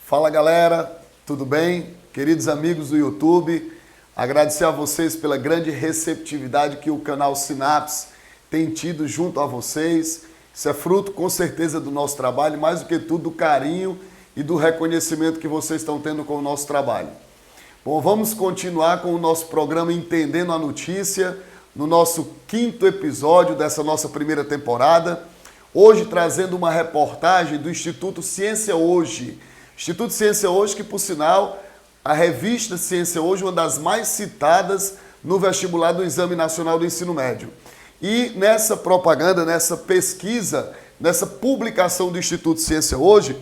Fala galera, tudo bem? Queridos amigos do YouTube, agradecer a vocês pela grande receptividade que o canal Sinapse tem tido junto a vocês. Isso é fruto com certeza do nosso trabalho, mais do que tudo do carinho e do reconhecimento que vocês estão tendo com o nosso trabalho. Bom, vamos continuar com o nosso programa Entendendo a Notícia, no nosso 5º episódio dessa nossa primeira temporada. Hoje trazendo uma reportagem do Instituto Ciência Hoje. Instituto Ciência Hoje, que por sinal, a revista Ciência Hoje é uma das mais citadas no vestibular do Exame Nacional do Ensino Médio. E nessa propaganda, nessa pesquisa, nessa publicação do Instituto Ciência Hoje,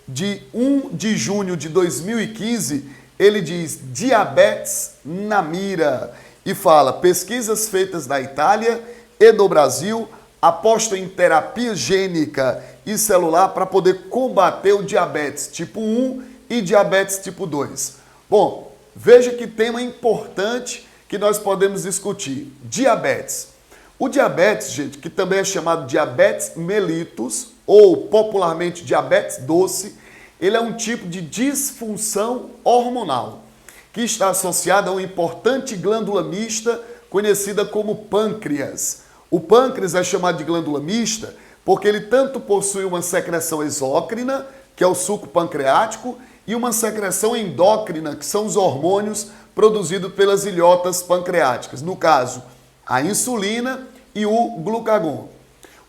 de 1 de junho de 2015, ele diz diabetes na mira e fala pesquisas feitas na Itália e no Brasil apostam em terapia gênica e celular para poder combater o diabetes tipo 1 e diabetes tipo 2. Bom, veja que tema importante que nós podemos discutir. Diabetes. O diabetes, gente, que também é chamado diabetes mellitus ou popularmente diabetes doce, ele é um tipo de disfunção hormonal que está associado a uma importante glândula mista conhecida como pâncreas. O pâncreas é chamado de glândula mista porque ele tanto possui uma secreção exócrina, que é o suco pancreático, e uma secreção endócrina, que são os hormônios produzidos pelas ilhotas pancreáticas, no caso, a insulina e o glucagon.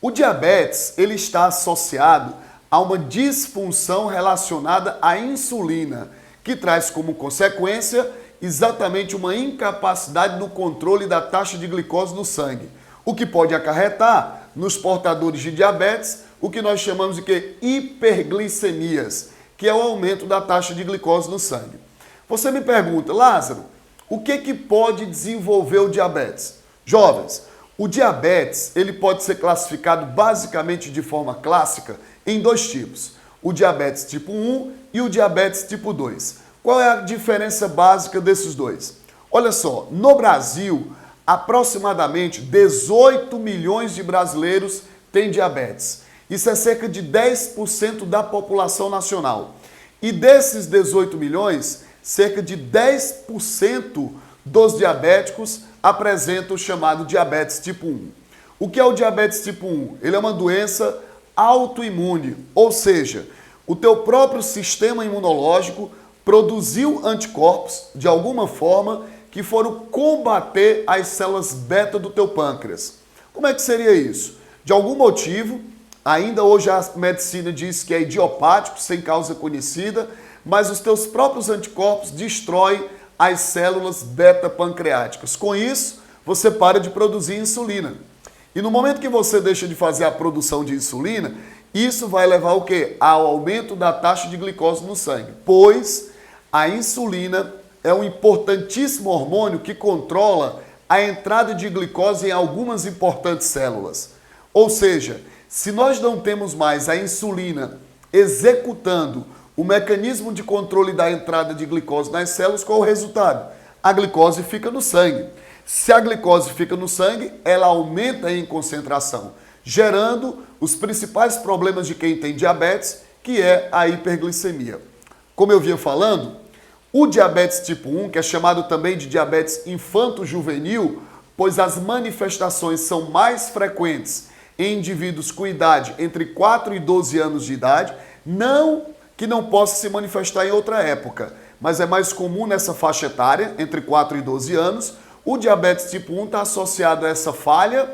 O diabetes, ele está associado a uma disfunção relacionada à insulina, que traz como consequência exatamente uma incapacidade no controle da taxa de glicose no sangue, o que pode acarretar nos portadores de diabetes o que nós chamamos de hiperglicemias, que é o aumento da taxa de glicose no sangue. Você me pergunta, Lázaro, o que pode desenvolver o diabetes? Jovens, o diabetes ele pode ser classificado basicamente de forma clássica em dois tipos, o diabetes tipo 1 e o diabetes tipo 2. Qual é a diferença básica desses dois? Olha só, no Brasil, aproximadamente 18 milhões de brasileiros têm diabetes. Isso é cerca de 10% da população nacional. E desses 18 milhões, cerca de 10% dos diabéticos apresentam o chamado diabetes tipo 1. O que é o diabetes tipo 1? Ele é uma doença autoimune, ou seja, o teu próprio sistema imunológico produziu anticorpos, de alguma forma, que foram combater as células beta do teu pâncreas. Como é que seria isso? De algum motivo, ainda hoje a medicina diz que é idiopático, sem causa conhecida, mas os teus próprios anticorpos destroem as células beta pancreáticas. Com isso, você para de produzir insulina. E no momento que você deixa de fazer a produção de insulina, isso vai levar o quê? Ao aumento da taxa de glicose no sangue, pois a insulina é um importantíssimo hormônio que controla a entrada de glicose em algumas importantes células. Ou seja, se nós não temos mais a insulina executando o mecanismo de controle da entrada de glicose nas células, qual é o resultado? A glicose fica no sangue. Se a glicose fica no sangue, ela aumenta em concentração, gerando os principais problemas de quem tem diabetes, que é a hiperglicemia. Como eu vinha falando, o diabetes tipo 1, que é chamado também de diabetes infanto-juvenil, pois as manifestações são mais frequentes em indivíduos com idade entre 4 e 12 anos de idade, não que não possa se manifestar em outra época, mas é mais comum nessa faixa etária, entre 4 e 12 anos. O diabetes tipo 1 está associado a essa falha,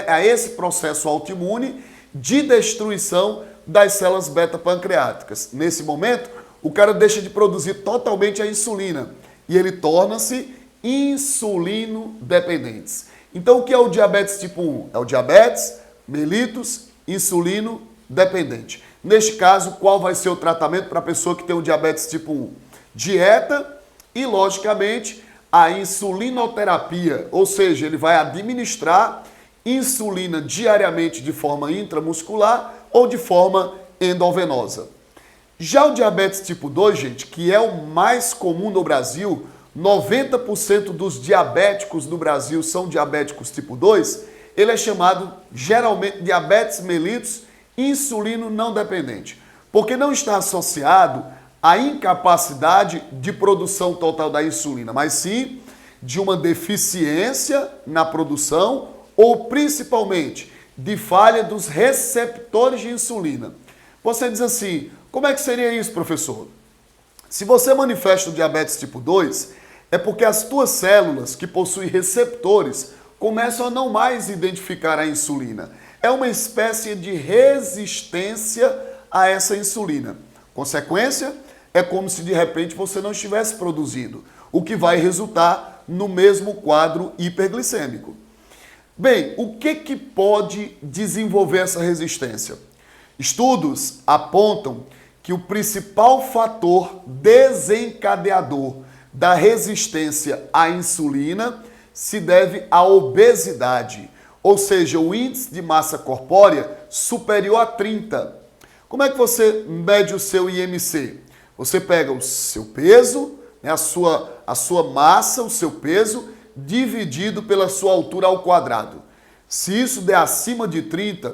a esse processo autoimune de destruição das células beta-pancreáticas. Nesse momento, o cara deixa de produzir totalmente a insulina e ele torna-se insulino-dependente. Então, o que é o diabetes tipo 1? É o diabetes mellitus insulino-dependente. Neste caso, qual vai ser o tratamento para a pessoa que tem o diabetes tipo 1? Dieta e, logicamente, a insulinoterapia, ou seja, ele vai administrar insulina diariamente de forma intramuscular ou de forma endovenosa. Já o diabetes tipo 2, gente, que é o mais comum no Brasil, 90% dos diabéticos no Brasil são diabéticos tipo 2, ele é chamado geralmente diabetes mellitus insulino não dependente, porque não está associado a incapacidade de produção total da insulina, mas sim de uma deficiência na produção ou principalmente de falha dos receptores de insulina. Você diz assim, como é que seria isso, professor? Se você manifesta o diabetes tipo 2, é porque as tuas células que possuem receptores começam a não mais identificar a insulina. É uma espécie de resistência a essa insulina. Consequência, é como se de repente você não estivesse produzindo, o que vai resultar no mesmo quadro hiperglicêmico. Bem, o que pode desenvolver essa resistência? Estudos apontam que o principal fator desencadeador da resistência à insulina se deve à obesidade, ou seja, o índice de massa corpórea superior a 30. Como é que você mede o seu IMC? Você pega o seu peso, né, a sua massa, o seu peso, dividido pela sua altura ao quadrado. Se isso der acima de 30,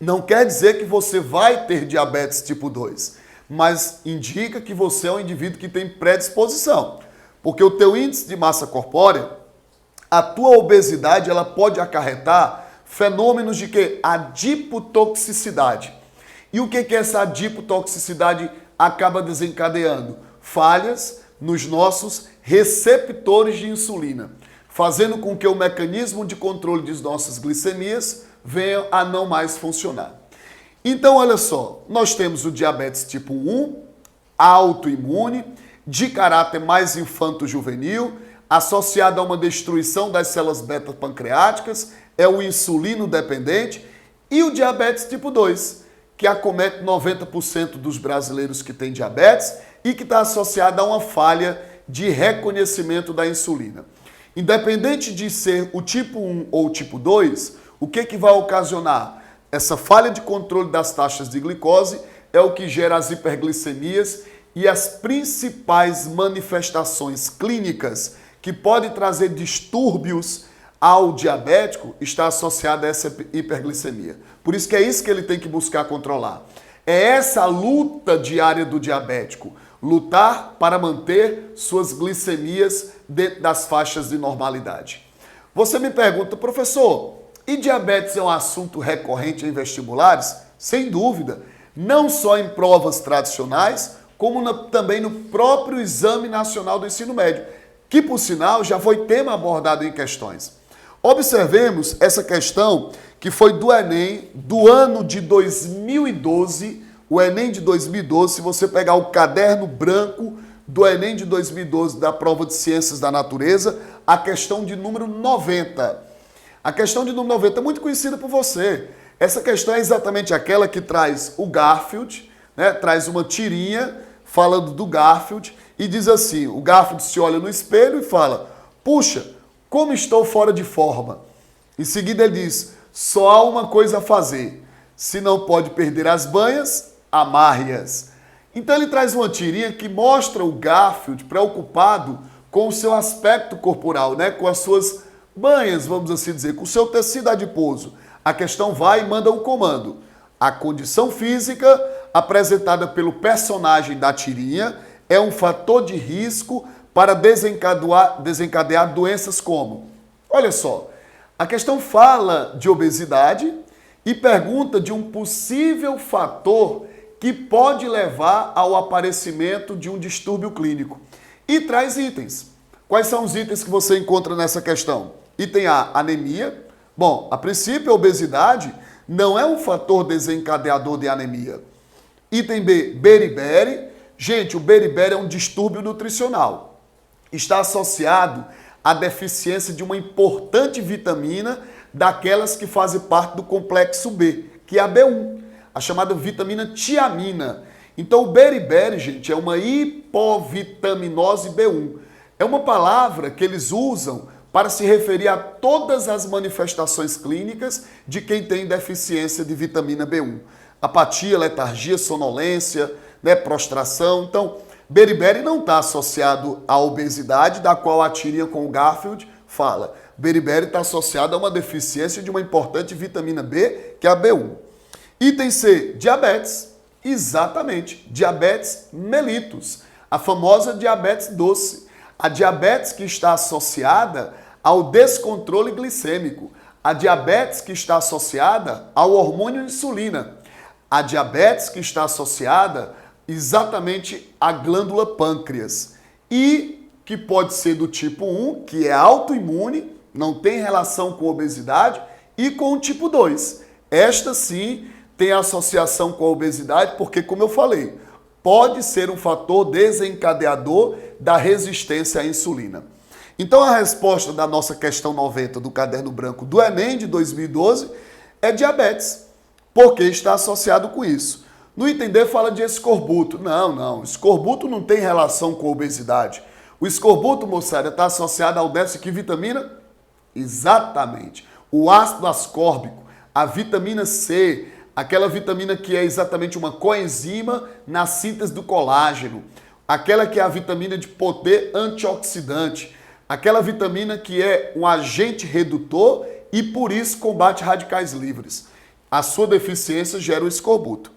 não quer dizer que você vai ter diabetes tipo 2, mas indica que você é um indivíduo que tem predisposição. Porque o teu índice de massa corpórea, a tua obesidade, ela pode acarretar fenômenos de quê? Adipotoxicidade. E o que essa adipotoxicidade acaba desencadeando? Falhas nos nossos receptores de insulina, fazendo com que o mecanismo de controle de nossas glicemias venha a não mais funcionar. Então, olha só, nós temos o diabetes tipo 1, autoimune, de caráter mais infanto-juvenil, associado a uma destruição das células beta-pancreáticas, é o insulino dependente, e o diabetes tipo 2, que acomete 90% dos brasileiros que têm diabetes e que está associado a uma falha de reconhecimento da insulina. Independente de ser o tipo 1 ou o tipo 2, o que vai ocasionar? Essa falha de controle das taxas de glicose é o que gera as hiperglicemias e as principais manifestações clínicas que podem trazer distúrbios ao diabético está associada a essa hiperglicemia. Por isso que é isso que ele tem que buscar controlar. É essa a luta diária do diabético. Lutar para manter suas glicemias dentro das faixas de normalidade. Você me pergunta, professor, e diabetes é um assunto recorrente em vestibulares? Sem dúvida. Não só em provas tradicionais, como também no próprio Exame Nacional do Ensino Médio, que, por sinal, já foi tema abordado em questões. Observemos essa questão que foi do Enem do ano de 2012, o Enem de 2012, se você pegar o caderno branco do Enem de 2012 da prova de Ciências da Natureza, a questão de número 90. A questão de número 90 é muito conhecida por você. Essa questão é exatamente aquela que traz o Garfield, né, traz uma tirinha falando do Garfield e diz assim, o Garfield se olha no espelho e fala, puxa, como estou fora de forma. Em seguida ele diz, só há uma coisa a fazer, se não pode perder as banhas, amarre-as. Então ele traz uma tirinha que mostra o Garfield preocupado com o seu aspecto corporal, né, com as suas banhas, vamos assim dizer, com o seu tecido adiposo. A questão vai e manda um comando. A condição física apresentada pelo personagem da tirinha é um fator de risco para desencadear doenças como... Olha só, a questão fala de obesidade e pergunta de um possível fator que pode levar ao aparecimento de um distúrbio clínico. E traz itens. Quais são os itens que você encontra nessa questão? Item A, anemia. Bom, a princípio, a obesidade não é um fator desencadeador de anemia. Item B, beriberi. Gente, o beriberi é um distúrbio nutricional. Está associado à deficiência de uma importante vitamina daquelas que fazem parte do complexo B, que é a B1, a chamada vitamina tiamina. Então, o beriberi, gente, é uma hipovitaminose B1. É uma palavra que eles usam para se referir a todas as manifestações clínicas de quem tem deficiência de vitamina B1. Apatia, letargia, sonolência, né, prostração. Então, beriberi não está associado à obesidade, da qual a tirinha com o Garfield fala. Beriberi está associado a uma deficiência de uma importante vitamina B, que é a B1. Item C, diabetes. Exatamente, diabetes mellitus, a famosa diabetes doce, a diabetes que está associada ao descontrole glicêmico, a diabetes que está associada ao hormônio insulina, a diabetes que está associada exatamente à glândula pâncreas e que pode ser do tipo 1, que é autoimune, não tem relação com obesidade, e com o tipo 2. Esta sim tem associação com a obesidade porque, como eu falei, pode ser um fator desencadeador da resistência à insulina. Então a resposta da nossa questão 90 do Caderno Branco do Enem de 2012 é diabetes, porque está associado com isso. No item D fala de escorbuto. Não, escorbuto não tem relação com obesidade. O escorbuto, moçada, está associado ao déficit de que vitamina? Exatamente. O ácido ascórbico, a vitamina C, aquela vitamina que é exatamente uma coenzima na síntese do colágeno, aquela que é a vitamina de poder antioxidante, aquela vitamina que é um agente redutor e por isso combate radicais livres. A sua deficiência gera o escorbuto.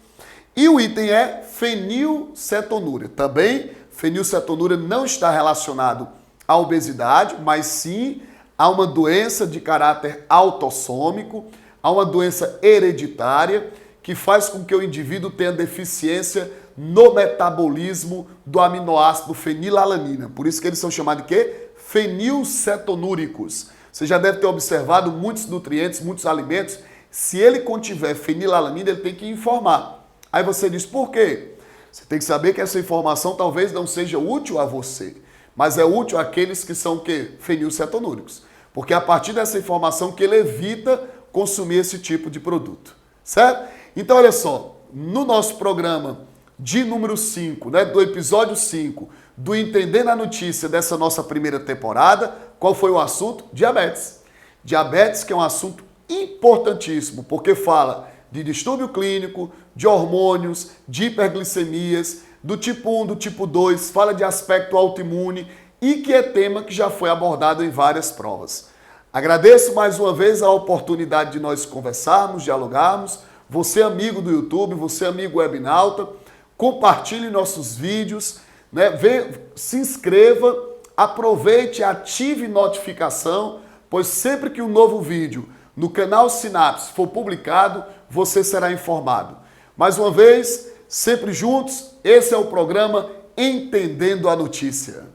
E o item é fenilcetonúria. Também, fenilcetonúria não está relacionado à obesidade, mas sim a uma doença de caráter autossômico, a uma doença hereditária que faz com que o indivíduo tenha deficiência no metabolismo do aminoácido fenilalanina. Por isso que eles são chamados de quê? Fenilcetonúricos. Você já deve ter observado muitos nutrientes, muitos alimentos. Se ele contiver fenilalanina, ele tem que informar. Aí você diz, por quê? Você tem que saber que essa informação talvez não seja útil a você, mas é útil àqueles que são o quê? Fenilcetonúricos. Porque é a partir dessa informação que ele evita consumir esse tipo de produto, certo? Então, olha só, no nosso programa de número 5, né, do episódio 5, do Entendendo a Notícia dessa nossa primeira temporada, qual foi o assunto? Diabetes. Diabetes, que é um assunto importantíssimo, porque fala de distúrbio clínico, de hormônios, de hiperglicemias, do tipo 1, do tipo 2, fala de aspecto autoimune e que é tema que já foi abordado em várias provas. Agradeço mais uma vez a oportunidade de nós conversarmos, dialogarmos. Você, amigo do YouTube, você, amigo webnauta, compartilhe nossos vídeos, né? Se inscreva, aproveite, ative notificação, pois sempre que um novo vídeo no canal Sinapse for publicado, você será informado. Mais uma vez, sempre juntos, esse é o programa Entendendo a Notícia.